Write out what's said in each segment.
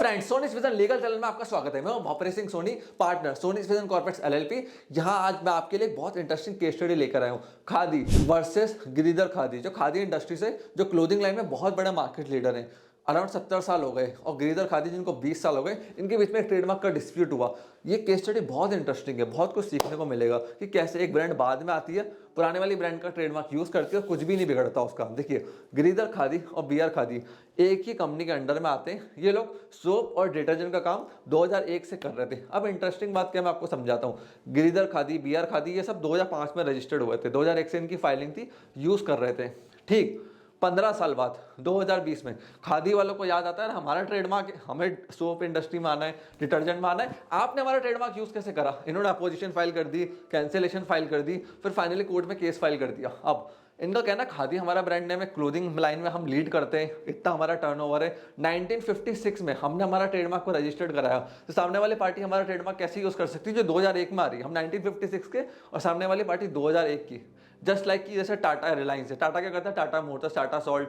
Friends, Sony vision legal channel में आपका स्वागत है। मैं हूं Bhopre Singh Soni, partner Sony vision corporates LLP. यहां आज मैं आपके लिए बहुत इंटरेस्टिंग केस स्टडी लेकर आया हूं, खादी वर्सेस गिरिधर खादी। जो खादी इंडस्ट्री से जो क्लोथिंग लाइन में बहुत बड़ा मार्केट लीडर है, अराउंड 70 साल हो गए, और गिरिधर खादी जिनको 20 साल हो गए, इनके बीच में एक ट्रेडमार्क का डिस्प्यूट हुआ। ये केस स्टडी बहुत इंटरेस्टिंग है, बहुत कुछ सीखने को मिलेगा कि कैसे एक ब्रांड बाद में आती है, पुराने वाली ब्रांड का ट्रेडमार्क यूज करती है और कुछ भी नहीं बिगड़ता उसका। देखिए, गिरिधर खादी और बीआर खादी एक ही कंपनी के अंडर में आते हैं। ये लोग सोप और डिटर्जेंट का काम 2001 से कर रहे थे। अब इंटरेस्टिंग बात क्या मैं आपको समझाता हूँ। गिरिधर खादी, बीआर खादी ये सब 2005 में रजिस्टर्ड हुए थे, 2001 से इनकी फाइलिंग थी, यूज कर रहे थे। ठीक 15 साल बाद 2020 में खादी वालों को याद आता है ना, हमारा ट्रेडमार्क, हमें सोप इंडस्ट्री में आना है, डिटर्जेंट में आना है, आपने हमारा ट्रेडमार्क यूज कैसे करा। इन्होंने अपोजिशन फाइल कर दी, कैंसिलेशन फाइल कर दी, फिर फाइनली कोर्ट में केस फाइल कर दिया। अब इनका कहना, खादी हमारा ब्रांड नेम है, क्लोथिंग लाइन में हम लीड करते हैं, इतना हमारा टर्नओवर है। 1956 में हमने हमारा ट्रेडमार्क को रजिस्टर्ड कराया, तो सामने वाली पार्टी हमारा ट्रेडमार्क कैसे यूज कर सकती है जो 2001 में आ रही है। हम 1956 के और सामने वाली पार्टी 2001 की। जस्ट लाइक कि जैसे टाटा रिलायंस है, टाटा क्या करता है, Tata motors, Tata salt,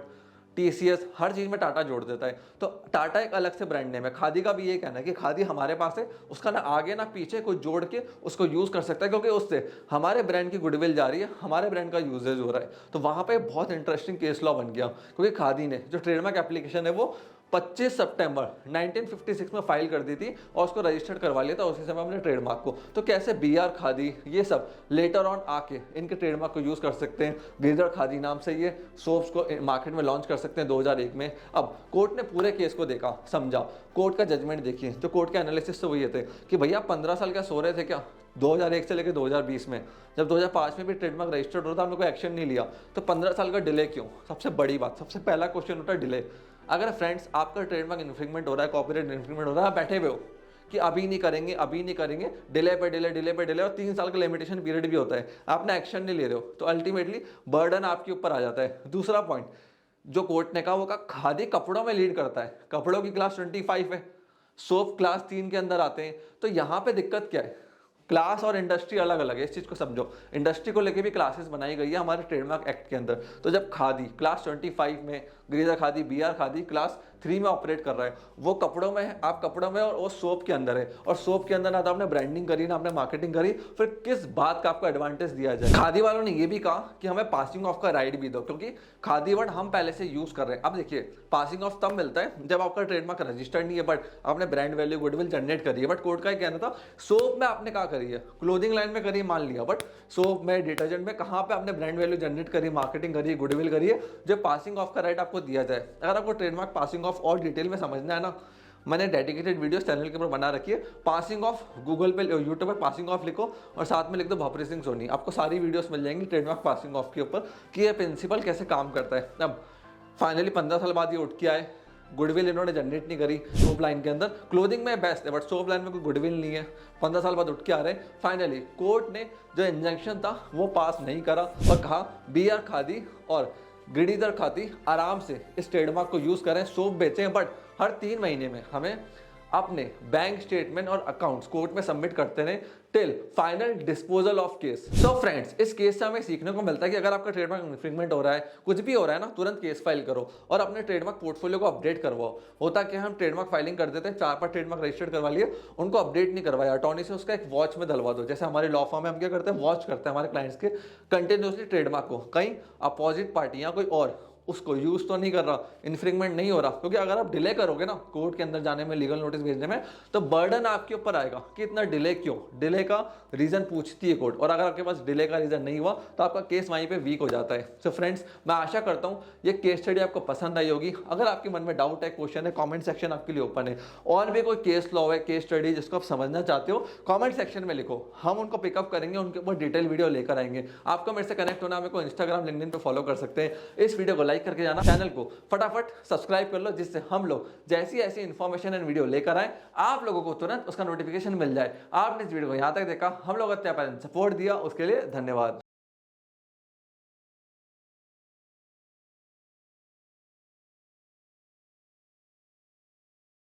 TCS, हर चीज में टाटा जोड़ देता है। तो टाटा एक अलग से ब्रांड नेम है। खादी का भी ये कहना है कि खादी हमारे पास है, उसका ना आगे ना पीछे कोई जोड़ के उसको यूज कर सकता है, क्योंकि उससे हमारे ब्रांड की गुडविल जा रही है, हमारे ब्रांड का यूजेज हो रहा है। तो वहां पे बहुत इंटरेस्टिंग केस लॉ बन गया, क्योंकि खादी ने जो ट्रेडमार्क एप्लीकेशन है वो 25 सितंबर 1956 में फाइल कर दी थी और उसको रजिस्टर्ड करवा लिया था उसी समय अपने ट्रेडमार्क को। तो कैसे बीआर खादी ये सब लेटर ऑन आके इनके ट्रेडमार्क को यूज कर सकते हैं, गिरिधर खादी नाम से ये सोप्स को मार्केट में लॉन्च कर सकते हैं 2001 में। अब कोर्ट ने पूरे केस को देखा, समझा, कोर्ट का जजमेंट देखिए। तो कोर्ट के एनालिसिस तो वही थे कि भैया 15 साल का सो रहे थे क्या 2001 से लेकर 2020 में, जब 2005 में भी ट्रेडमार्क रजिस्टर्ड हो रहा था, हमने कोई एक्शन नहीं लिया, तो 15 साल का डिले क्यों। सबसे बड़ी बात, सबसे पहला क्वेश्चन होता है डिले। अगर फ्रेंड्स आपका ट्रेडमार्क इन्फ्रिंगमेंट हो रहा है, कॉपीराइट इन्फ्रिंगमेंट हो रहा है, आप बैठे हुए हो कि अभी नहीं करेंगे, अभी नहीं करेंगे, डिले पे डिले, डिले पे डिले, और 3 साल का लिमिटेशन पीरियड भी होता है, आपने एक्शन नहीं ले रहे हो, तो अल्टीमेटली बर्डन आपके ऊपर आ जाता है। दूसरा पॉइंट जो कोर्ट ने कहा, वो कहा खादी कपड़ों में लीड करता है, कपड़ों की क्लास 25 है, सोप क्लास 3 के अंदर आते हैं। तो यहाँ पे दिक्कत क्या है, क्लास और इंडस्ट्री अलग अलग है, इस चीज को समझो। इंडस्ट्री को लेके भी क्लासेस बनाई गई है हमारे ट्रेडमार्क एक्ट के अंदर। तो जब खादी क्लास 25 में, गिरिधर खादी, बीआर खादी क्लास 3 में ऑपरेट कर रहा है, वो कपड़ों में है, आप कपड़ों में, और वो सोप के अंदर है, और सोप के अंदर ना तो आपने ब्रांडिंग करी, ना आपने मार्केटिंग करी, फिर किस बात का आपको एडवांटेज दिया जाए। खादी वालों ने ये भी कहा कि हमें पासिंग ऑफ का राइट भी दो, क्योंकि खादी वर्ड हम पहले से यूज कर रहे हैं। अब देखिए, पासिंग ऑफ तब मिलता है जब आपका ट्रेडमार्क रजिस्टर्ड नहीं है, बट आपने ब्रांड वैल्यू, गुडविल जनरेट करी है। बट कोर्ट का कहना था सोप में आपने क्या करी है, क्लोथिंग लाइन में करी, मान लिया, बट सोप में, डिटर्जेंट में कहां पे आपने ब्रांड वैल्यू जनरेट करी, मार्केटिंग करी, गुडविल करी है, जो पासिंग ऑफ का राइट आपको दिया जाए। अगर आपको ट्रेडमार्क पासिंग ऑफ और डिटेल में समझना है ना, मैंने डेडिकेटेड वीडियो चैनल के ऊपर बना रखी है। पासिंग ऑफ गूगल पे, यूट्यूब पर पासिंग ऑफ लिखो और साथ में लिख दो भोपरे सिंह सोनी, आपको सारी वीडियोस मिल जाएंगी ट्रेडमार्क पासिंग ऑफ के ऊपर कि ये प्रिंसिपल कैसे काम करता है। अब फाइनली 15 साल बाद ये उठ के आए, गुडविल इन्होंने जनरेट नहीं करी सोप लाइन के अंदर। क्लोथिंग में बेस्ट है, बट सोप लाइन में कोई गुडविल नहीं है, 15 साल बाद उठ के आ रहे हैं। फाइनली कोर्ट ने जो इंजंक्शन था वो पास नहीं करा और कहा बीआर खादी और गिरिधर खादी आराम से इस ट्रेडमार्क को यूज करें, सोप बेचें, बट हर 3 महीने में हमें अपने बैंक स्टेटमेंट और अकाउंट्स कोर्ट में सबमिट करते रहे till final disposal of case. So friends, इस केस से हमें सीखने को मिलता है कि अगर आपका ट्रेडमार्क इन्फ्रिंगमेंट हो रहा है, कुछ भी हो रहा है ना, तुरंत केस फाइल करो और अपने ट्रेडमार्क पोर्टफोलियो को अपडेट करवाओ। होता कि हम ट्रेडमार्क फाइलिंग कर देते हैं, 4-5 ट्रेडमार्क रजिस्टर्ड करवा लिए, उनको अपडेट नहीं करवाया, अटॉर्नी से उसका एक वॉच में डलवा दो। जैसे हमारे लॉ फॉर्म में हम क्या करते हैं, वॉच करते हैं हमारे क्लाइंट्स के कंटिन्यूसली ट्रेडमार्क को, कहीं अपोजिट पार्टी या कोई और उसको यूज तो नहीं कर रहा, इन्फ्रिंगमेंट नहीं हो रहा। क्योंकि अगर आप डिले करोगे ना कोर्ट के अंदर जाने में, लीगल नोटिस भेजने में, तो बर्डन आपके ऊपर आएगा कि इतना डिले क्यों, डिले का रीजन पूछती है कोर्ट, और अगर आपके पास डिले का रीजन नहीं हुआ तो आपका केस वहीं पे वीक हो जाता है। सो फ्रेंड्स, मैं आशा करता हूँ ये केस स्टडी आपको पसंद आई होगी। अगर आपके मन में डाउट है, क्वेश्चन है, कॉमेंट सेक्शन आपके लिए ओपन है। और भी कोई केस लॉ है, केस स्टडी जिसको आप समझना चाहते हो, कॉमेंट सेक्शन में लिखो, हम उनको पिकअप करेंगे, उनके ऊपर डिटेल वीडियो लेकर आएंगे। आपको मेरे से कनेक्ट होना, मेरे को इंस्टाग्राम, लिंक्डइन पे फॉलो कर सकते हैं। इस वीडियो को लाइक करके जाना, चैनल फटाफट सब्सक्राइब कर लो, जिससे हम लोग जैसी ऐसी इंफॉर्मेशन एंड वीडियो लेकर आए, आप लोगों को तुरंत उसका नोटिफिकेशन मिल जाए। आपने इस वीडियो को यहां तक देखा, हम लोग इतना सपोर्ट दिया, उसके लिए धन्यवाद।